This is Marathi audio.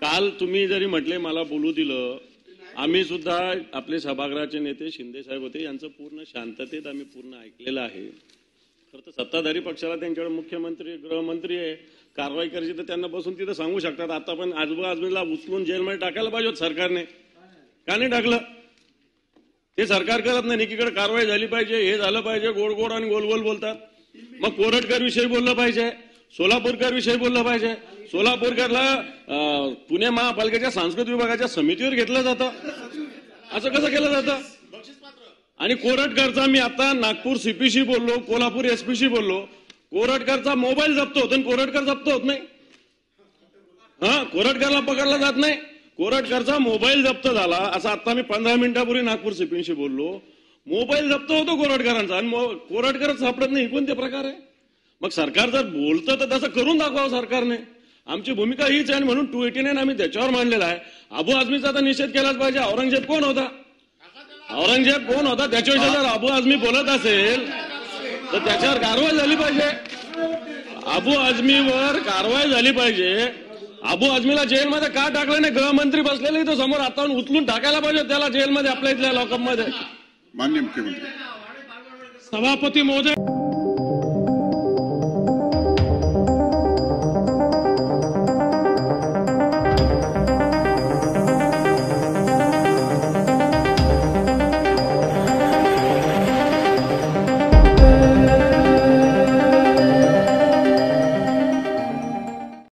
काल तुम्ही जरी म्हटले मला बोलू दिलं, आम्ही सुद्धा आपले सभागृहाचे नेते शिंदे साहेब होते, यांचं पूर्ण शांततेत आम्ही पूर्ण ऐकलेलं आहे. खरं तर सत्ताधारी पक्षाला त्यांच्याकडे मुख्यमंत्री गृहमंत्री आहे, कारवाई करायची तर त्यांना बसून तिथं सांगू शकतात. आता पण आजूबाजूला उचलून जेलमध्ये टाकायला पाहिजे होतं सरकारने, का नाही टाकलं? ते सरकार करत नाही. एकीकडे कारवाई झाली पाहिजे, हे झालं पाहिजे, गोड गोड आणि गोल गोल बोलतात. मग कोरटकर विषयी बोललं पाहिजे, सोलापूरकर विषयी बोललं पाहिजे. सोलापूरकरला पुणे महापालिकेच्या सांस्कृतिक विभागाच्या समितीवर घेतलं जातं, असं कसं केलं जातं? आणि कोरटकरचा मी आता नागपूर सीपीशी बोललो, कोल्हापूर एसपीशी बोललो, कोरटकरचा मोबाईल जप्त होतो आणि कोरटकर जप्त होत नाही. कोरटकरला पकडला जात नाही, कोरटकरचा मोबाईल जप्त झाला. असं आता मी 15 मिनिटापूर्वी नागपूर सीपीशी बोललो, मोबाईल जप्त होतो कोरटकरांचा आणि कोरटकर सापडत नाही. कोणते प्रकार आहे? मग सरकार जर बोलतं तर तसं करून दाखवावं सरकारने. आमची भूमिका हीच आहे, म्हणून 289 आम्ही त्याच्यावर मांडलेला आहे. अबू आझमीचा तर निषेध केलाच पाहिजे. औरंगजेब कोण होता? त्याच्याविषयी जर अबू आझमी बोलत असेल तर त्याच्यावर कारवाई झाली पाहिजे. अबू आझमीवर कारवाई झाली पाहिजे. अबू आझमीला जेलमध्ये का टाकलं नाही? गृहमंत्री बसलेले तो समोर, आता उचलून टाकायला पाहिजे त्याला जेलमध्ये, आपल्या इथल्या लॉकअपमध्ये. माननीय मुख्यमंत्री. सभापती महोदय.